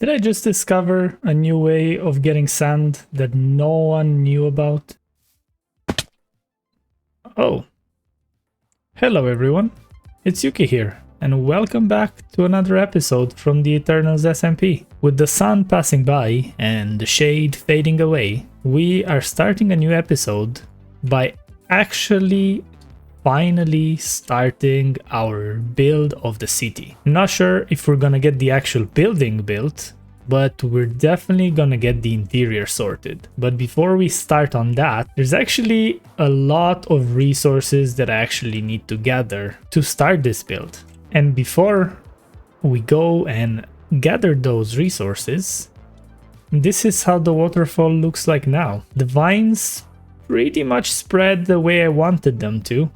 Did I just discover a new way of getting sand that no one knew about? Oh. Hello everyone, it's Yuki here, and welcome back to another episode from the Eternals SMP. With the sun passing by and the shade fading away, we are starting a new episode by actually finally starting our build of the city. I'm not sure if we're gonna get the actual building built, but we're definitely gonna get the interior sorted. But before we start on that, there's actually a lot of resources that I actually need to gather to start this build. And before we go and gather those resources, this is how the waterfall looks like now. The vines pretty much spread the way I wanted them to.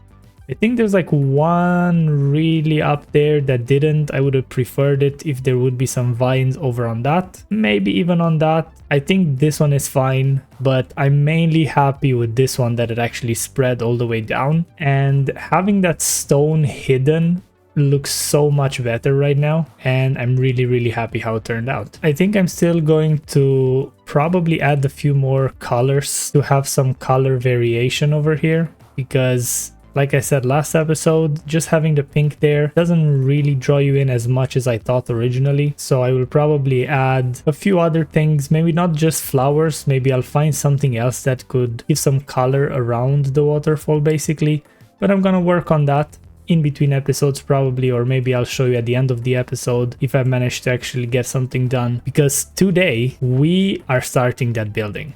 I think there's like one really up there that didn't. I would have preferred it if there would be some vines over on that. Maybe even on that. I think this one is fine, but I'm mainly happy with this one that it actually spread all the way down. And having that stone hidden looks so much better right now, and I'm really happy how it turned out. I think I'm still going to probably add a few more colors to have some color variation over here, because like I said last episode, just having the pink there doesn't really draw you in as much as I thought originally. So I will probably add a few other things, maybe not just flowers, maybe I'll find something else that could give some color around the waterfall basically. But I'm gonna work on that in between episodes probably, or maybe I'll show you at the end of the episode if I manage to actually get something done, because today we are starting that building.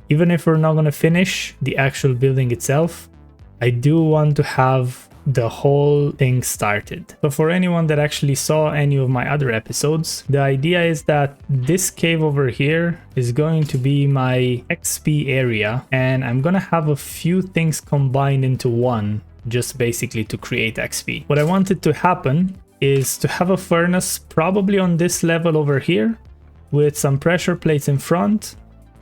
Even if we're not gonna finish the actual building itself, I do want to have the whole thing started. So for anyone that actually saw any of my other episodes, the idea is that this cave over here is going to be my XP area, and I'm gonna have a few things combined into one, just basically to create XP. What I wanted to happen is to have a furnace probably on this level over here with some pressure plates in front.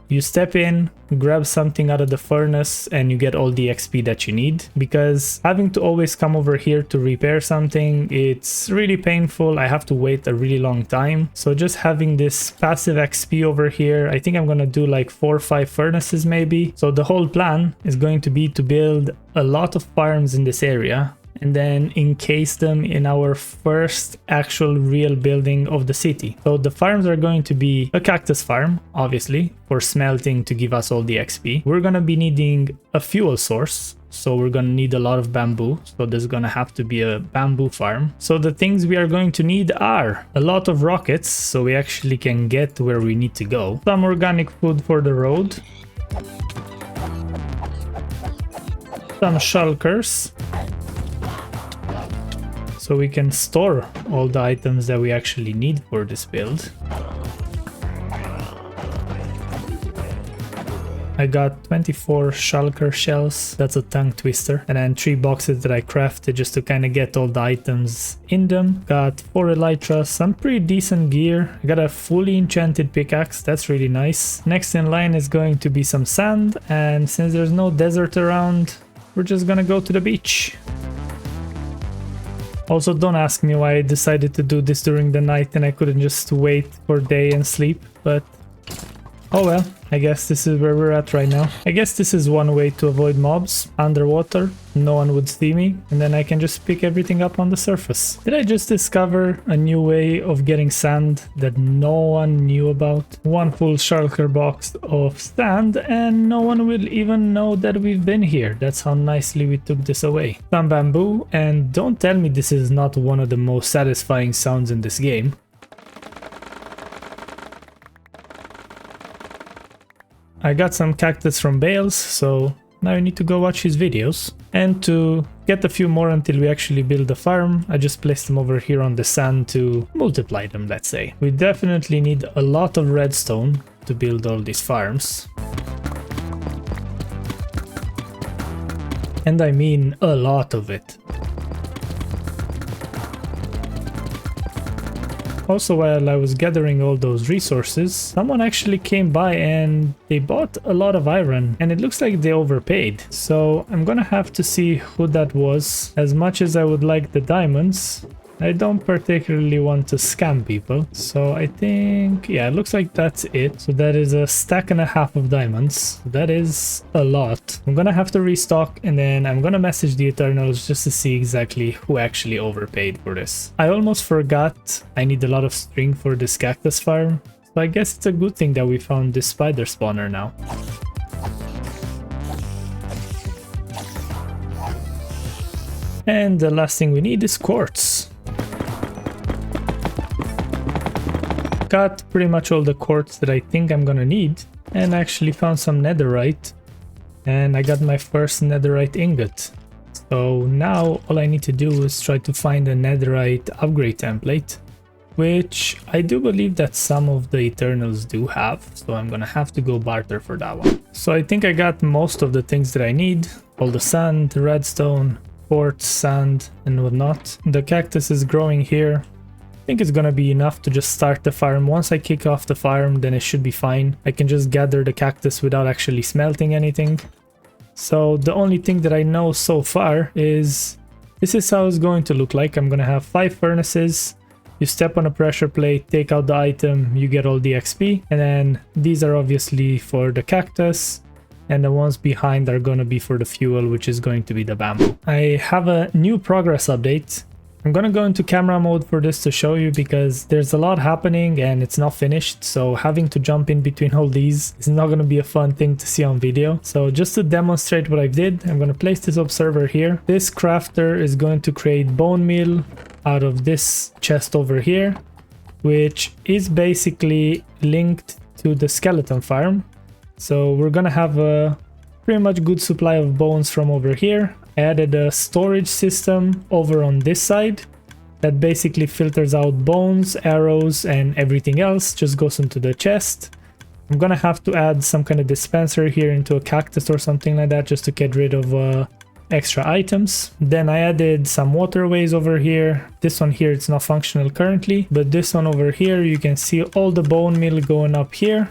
You step in, grab something out of the furnace, and you get all the XP that you need, because having to always come over here to repair something, it's really painful. I have to wait a really long time. So just having this passive XP over here, I think I'm gonna do like 4 or 5 furnaces maybe. So the whole plan is going to be to build a lot of farms in this area and then encase them in our first actual real building of the city. So the farms are going to be a cactus farm, obviously, for smelting to give us all the XP. We're gonna be needing a fuel source, so we're gonna need a lot of bamboo. So there's gonna have to be a bamboo farm. So the things we are going to need are a lot of rockets, so we actually can get where we need to go. Some organic food for the road. Some shulkers, so we can store all the items that we actually need for this build. I got 24 shulker shells, that's a tongue twister, and then 3 boxes that I crafted just to kind of get all the items in them. Got 4 elytras, some pretty decent gear. I got a fully enchanted pickaxe, that's really nice. Next in line is going to be some sand, and since there's no desert around, we're just gonna go to the beach. Also, don't ask me why I decided to do this during the night and I couldn't just wait for day and sleep, but oh well, I guess this is where we're at right now. I guess this is one way to avoid mobs underwater. No one would see me, and then I can just pick everything up on the surface. Did I just discover a new way of getting sand that no one knew about? 1 full shulker box of sand, and no one will even know that we've been here. That's how nicely we took this away. Some bamboo, and don't tell me this is not one of the most satisfying sounds in this game. I got some cactus from Bales, so now I need to go watch his videos. And to get a few more until we actually build a farm, I just placed them over here on the sand to multiply them, let's say. We definitely need a lot of redstone to build all these farms. And I mean a lot of it. Also, while I was gathering all those resources, someone actually came by and they bought a lot of iron, and it looks like they overpaid. So I'm gonna have to see who that was. As much as I would like the diamonds, I don't particularly want to scam people, so I think, yeah, it looks like that's it. So that is a stack and a half of diamonds. That is a lot. I'm gonna have to restock, and then I'm gonna message the Eternals just to see exactly who actually overpaid for this. I almost forgot I need a lot of string for this cactus farm, so I guess it's a good thing that we found this spider spawner now. And the last thing we need is quartz. Got pretty much all the quartz that I think I'm gonna need, and I actually found some netherite, and I got my first netherite ingot. So now all I need to do is try to find a netherite upgrade template, which I do believe that some of the Eternals do have, so I'm gonna have to go barter for that one. So I think I got most of the things that I need, all the sand, the redstone, quartz, sand, and whatnot. The cactus is growing here. I think it's gonna be enough to just start the farm. Once I kick off the farm, then it should be fine. I can just gather the cactus without actually smelting anything. So the only thing that I know so far is this is how it's going to look like. I'm gonna have 5 furnaces. You step on a pressure plate, take out the item, you get all the XP, and then these are obviously for the cactus, and the ones behind are gonna be for the fuel, which is going to be the bamboo. I have a new progress update. I'm gonna go into camera mode for this to show you because there's a lot happening and it's not finished, so having to jump in between all these is not gonna be a fun thing to see on video. So just to demonstrate what I did, I'm gonna place this observer here. This crafter is going to create bone meal out of this chest over here, which is basically linked to the skeleton farm. So we're gonna have a pretty much good supply of bones from over here. I added a storage system over on this side that basically filters out bones, arrows, and everything else just goes into the chest. I'm gonna have to add some kind of dispenser here into a cactus or something like that just to get rid of extra items. Then I added some waterways over here. This one here, it's not functional currently, but this one over here, you can see all the bone meal going up here.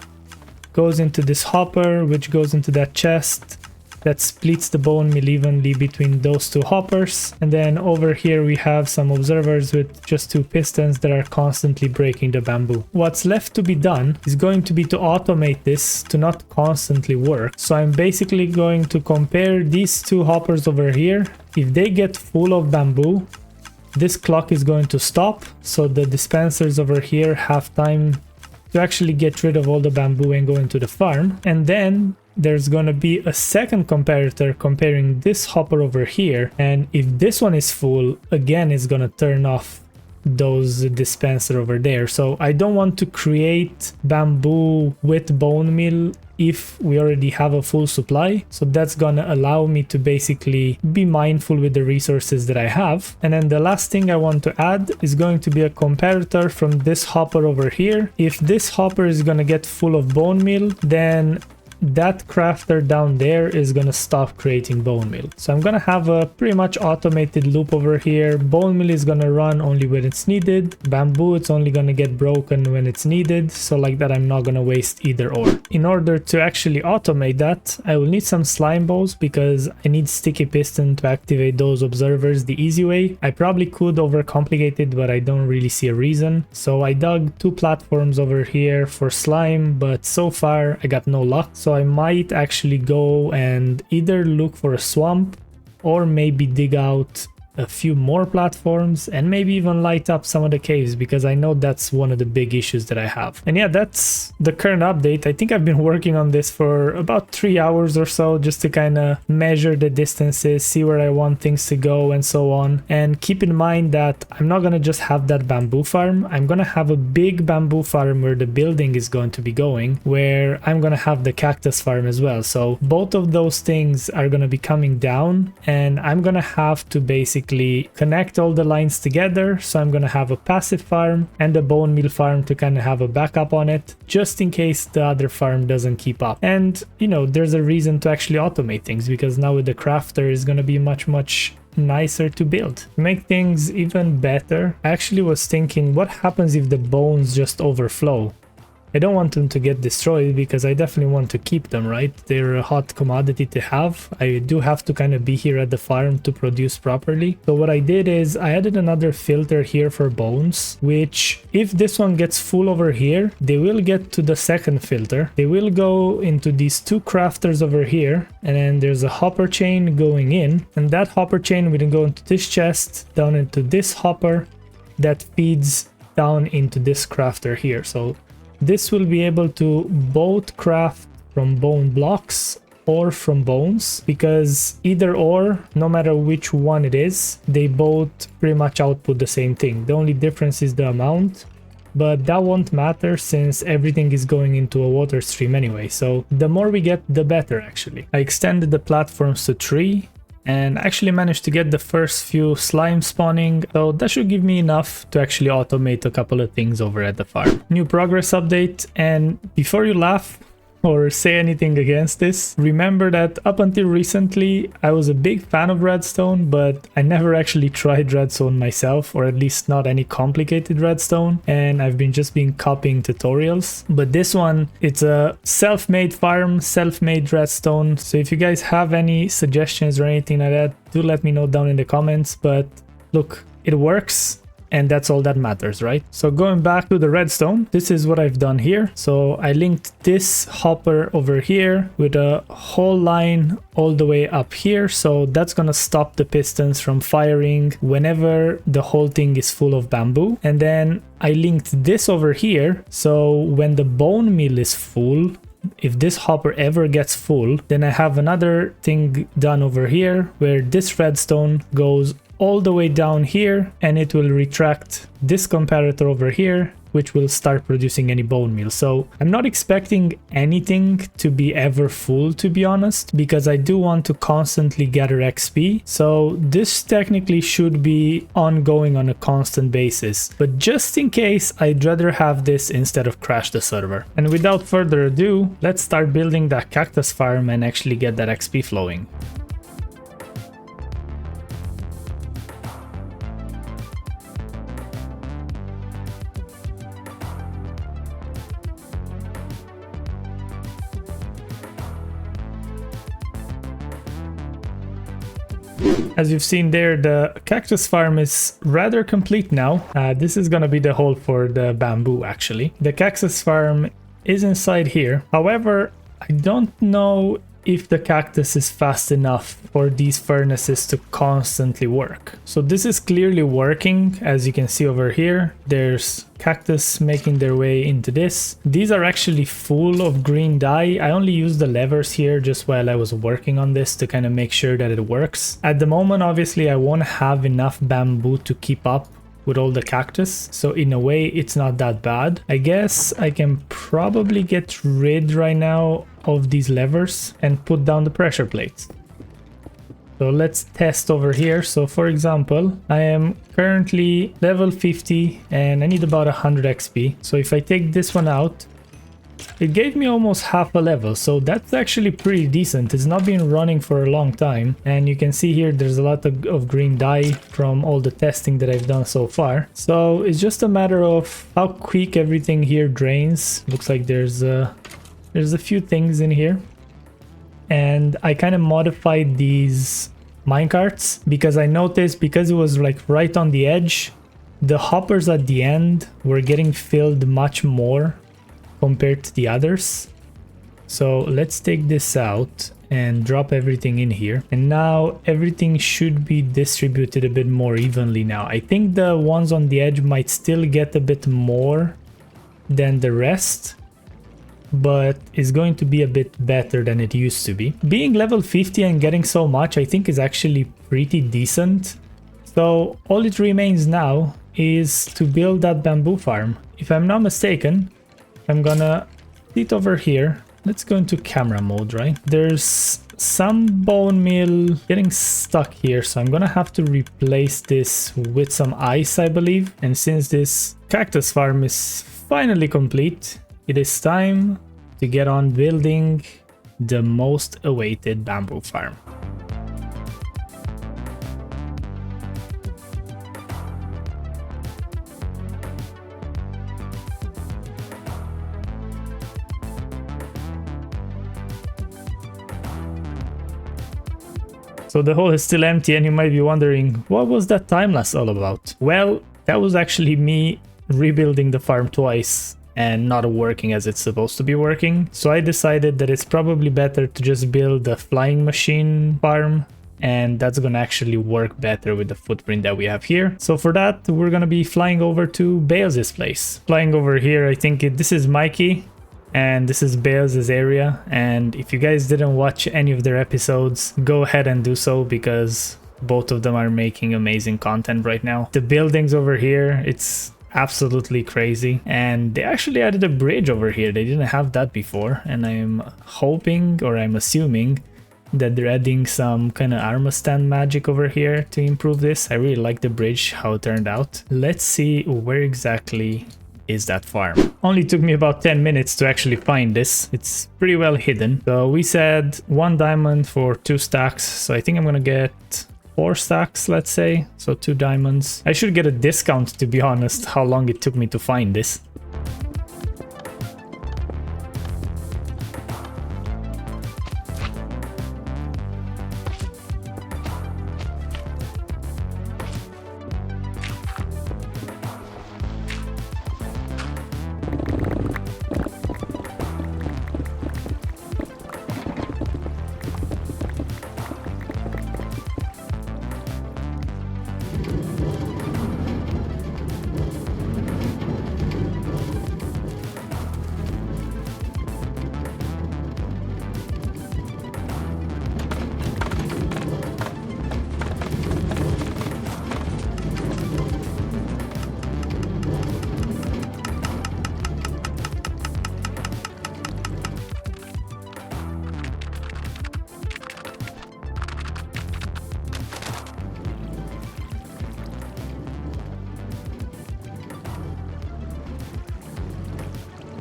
Goes into this hopper, which goes into that chest that splits the bone meal evenly between those two hoppers. And then over here we have some observers with just 2 pistons that are constantly breaking the bamboo. What's left to be done is going to be to automate this to not constantly work. So I'm basically going to compare these 2 hoppers over here. If they get full of bamboo, this clock is going to stop, so the dispensers over here have time to actually get rid of all the bamboo and go into the farm. And then there's gonna be a second comparator comparing this hopper over here, and if this one is full, again it's gonna turn off those dispenser over there. So I don't want to create bamboo with bone meal if we already have a full supply. So that's gonna allow me to basically be mindful with the resources that I have. And then the last thing I want to add is going to be a comparator from this hopper over here. If this hopper is gonna get full of bone meal, then that crafter down there is gonna stop creating bone meal. So I'm gonna have a pretty much automated loop over here. Bone meal is gonna run only when it's needed. Bamboo, it's only gonna get broken when it's needed. So like that, I'm not gonna waste either or. In order to actually automate that, I will need some slime balls because I need sticky piston to activate those observers the easy way. I probably could overcomplicate it, but I don't really see a reason. So I dug 2 platforms over here for slime, but so far I got no luck. So I might actually go and either look for a swamp or maybe dig out a few more platforms and maybe even light up some of the caves, because I know that's one of the big issues that I have. And yeah, that's the current update. I think I've been working on this for about 3 hours or so just to kind of measure the distances, see where I want things to go and so on. And keep in mind that I'm not going to just have that bamboo farm. I'm going to have a big bamboo farm where the building is going to be going, where I'm going to have the cactus farm as well. So both of those things are going to be coming down, and I'm going to have to basically connect all the lines together. So I'm going to have a passive farm and a bone meal farm to kind of have a backup on it, just in case the other farm doesn't keep up. And you know, there's a reason to actually automate things, because now with the crafter is going to be much nicer to build. To make things even better, I actually was thinking, what happens if the bones just overflow? I don't want them to get destroyed because I definitely want to keep them, right? They're a hot commodity to have. I do have to kind of be here at the farm to produce properly. So what I did is I added another filter here for bones, which if this one gets full over here, they will get to the second filter. They will go into these two crafters over here, and then there's a hopper chain going in, and that hopper chain will go into this chest, down into this hopper that feeds down into this crafter here. So this will be able to both craft from bone blocks or from bones, because either or, no matter which one it is, they both pretty much output the same thing. The only difference is the amount, but that won't matter since everything is going into a water stream anyway. So the more we get, the better actually. I extended the platforms to 3 and actually managed to get the first few slime spawning, so that should give me enough to actually automate a couple of things over at the farm. New progress update, and before you laugh or say anything against this, remember that up until recently I was a big fan of redstone, but I never actually tried redstone myself, or at least not any complicated redstone, and I've been copying tutorials. But this one, it's a self-made farm, self-made redstone, so if you guys have any suggestions or anything like that, do let me know down in the comments. But look, it works, and that's all that matters, right? So going back to the redstone, this is what I've done here. So I linked this hopper over here with a whole line all the way up here. So that's gonna stop the pistons from firing whenever the whole thing is full of bamboo. And then I linked this over here. So when the bone meal is full, if this hopper ever gets full, then I have another thing done over here where this redstone goes all the way down here, and it will retract this comparator over here, which will start producing any bone meal. So I'm not expecting anything to be ever full, to be honest, because I do want to constantly gather XP. So this technically should be ongoing on a constant basis, but just in case, I'd rather have this instead of crash the server. And without further ado, let's start building that cactus farm and actually get that XP flowing. As you've seen there, the cactus farm is rather complete now. This is gonna be the hole for the bamboo actually. The cactus farm is inside here. However, I don't know if the cactus is fast enough for these furnaces to constantly work. So this is clearly working. As you can see over here, there's cactus making their way into this. These are actually full of green dye. I only used the levers here just while I was working on this to kind of make sure that it works. At the moment, obviously, I won't have enough bamboo to keep up with all the cactus, so in a way it's not that bad. I guess I can probably get rid right now of these levers and put down the pressure plates. So let's test over here. So for example, I am currently level 50 and I need about 100 XP. So if I take this one out, it gave me almost half a level, so that's actually pretty decent. It's not been running for a long time, and you can see here there's a lot of green dye from all the testing that I've done so far. So it's just a matter of how quick everything here drains. Looks like there's a few things in here, and I kind of modified these minecarts because I noticed, because it was like right on the edge, the hoppers at the end were getting filled much more compared to the others. So let's take this out and drop everything in here, and now everything should be distributed a bit more evenly now. I think the ones on the edge might still get a bit more than the rest, but it's going to be a bit better than it used to be. Being level 50 and getting so much, I think is actually pretty decent. So all it remains now is to build that bamboo farm. If I'm not mistaken, I'm gonna sit over here. Let's go into camera mode, right? There's some bone meal getting stuck here, so I'm gonna have to replace this with some ice, I believe. And since this cactus farm is finally complete, it is time to get on building the most awaited bamboo farm. So the hole is still empty and you might be wondering, what was that time lapse all about? Well, that was actually me rebuilding the farm twice and not working as it's supposed to be working. So I decided that it's probably better to just build a flying machine farm, and that's gonna actually work better with the footprint that we have here. So for that, we're gonna be flying over to Bales' place. Flying over here, I think this is Mikey, and this is Bales' area. And if you guys didn't watch any of their episodes, go ahead and do so, because both of them are making amazing content right now. The buildings over here, it's absolutely crazy, and they actually added a bridge over here. They didn't have that before, and I'm hoping, or I'm assuming, that they're adding some kind of armor stand magic over here to improve this. I really like the bridge, how it turned out. Let's see where exactly is that farm. Only took me about 10 minutes to actually find this. It's pretty well hidden. So we said 1 diamond for 2 stacks, so I think I'm gonna get 4 stacks, let's say, so 2 diamonds. I should get a discount, to be honest, how long it took me to find this.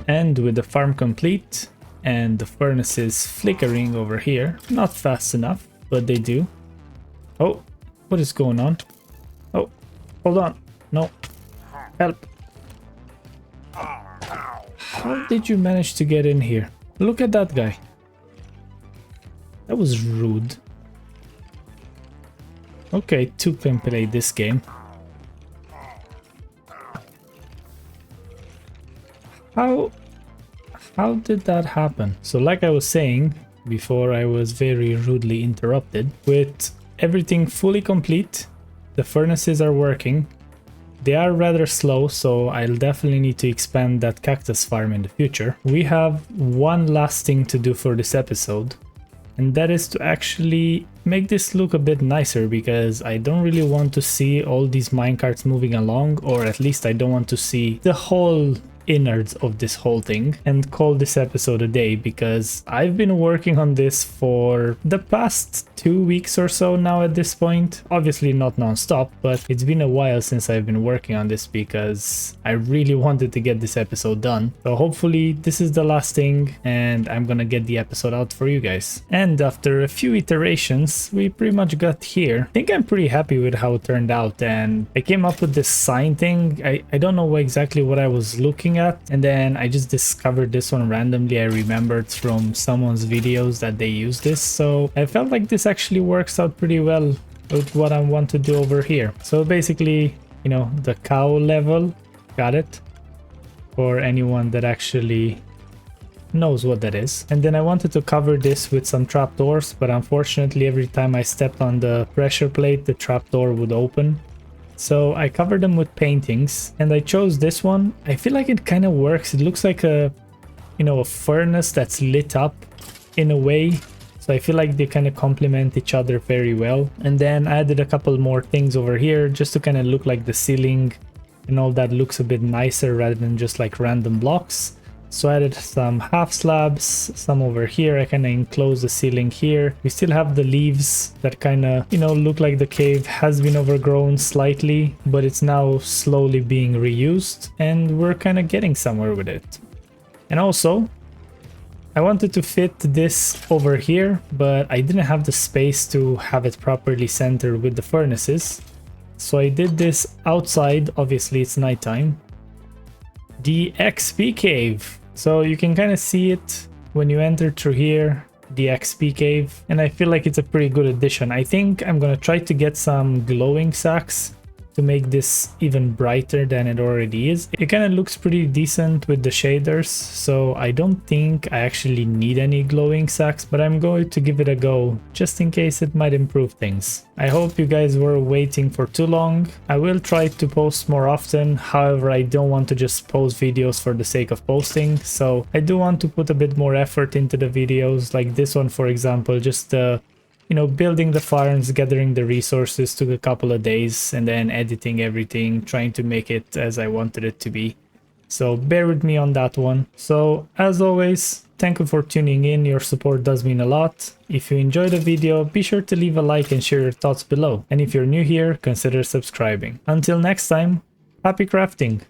And with the farm complete and the furnaces flickering over here, not fast enough, but they do. Oh, what is going on? Oh, hold on. No, help. How did you manage to get in here? Look at that guy. That was rude. Okay, 2 can play this game. How did that happen? So like I was saying before, I was very rudely interrupted. With everything fully complete, the furnaces are working. They are rather slow, so I'll definitely need to expand that cactus farm in the future. We have one last thing to do for this episode, and that is to actually make this look a bit nicer, because I don't really want to see all these minecarts moving along, or at least I don't want to see the whole innards of this whole thing, and call this episode a day, because I've been working on this for the past 2 weeks or so now at this point. Obviously not non-stop, but it's been a while since I've been working on this, because I really wanted to get this episode done. So hopefully this is the last thing, and I'm gonna get the episode out for you guys. And after a few iterations, we pretty much got here. I think I'm pretty happy with how it turned out, and I came up with this sign thing. I don't know exactly what I was looking at, and then I just discovered this one randomly. I remembered from someone's videos that they use this, so I felt like this actually works out pretty well with what I want to do over here. So basically, you know, the cow level, got it, for anyone that actually knows what that is. And then I wanted to cover this with some trapdoors, but unfortunately every time I stepped on the pressure plate, the trapdoor would open. So I covered them with paintings, and I chose this one. I feel like it kind of works. It looks like a, you know, a furnace that's lit up in a way. So I feel like they kind of complement each other very well. And then I added a couple more things over here just to kind of look like the ceiling and all that looks a bit nicer rather than just like random blocks. So I added some half slabs, some over here. I kind of enclosed the ceiling here. We still have the leaves that kind of, you know, look like the cave has been overgrown slightly, but it's now slowly being reused, and we're kind of getting somewhere with it. And also, I wanted to fit this over here, but I didn't have the space to have it properly centered with the furnaces. So I did this outside. Obviously it's nighttime. The XP cave. So you can kind of see it when you enter through here. the XP cave, and I feel like it's a pretty good addition. I think I'm gonna try to get some glowing sacks to make this even brighter than it already is. It kind of looks pretty decent with the shaders, so I don't think I actually need any glowing sacks, but I'm going to give it a go just in case it might improve things. I hope you guys were waiting for too long. I will try to post more often, however I don't want to just post videos for the sake of posting, so I do want to put a bit more effort into the videos, like this one for example. Just you know, building the farms, gathering the resources took a couple of days, and then editing everything, trying to make it as I wanted it to be. So bear with me on that one. So as always, thank you for tuning in. Your support does mean a lot. If you enjoyed the video, be sure to leave a like and share your thoughts below. And if you're new here, consider subscribing. Until next time, happy crafting!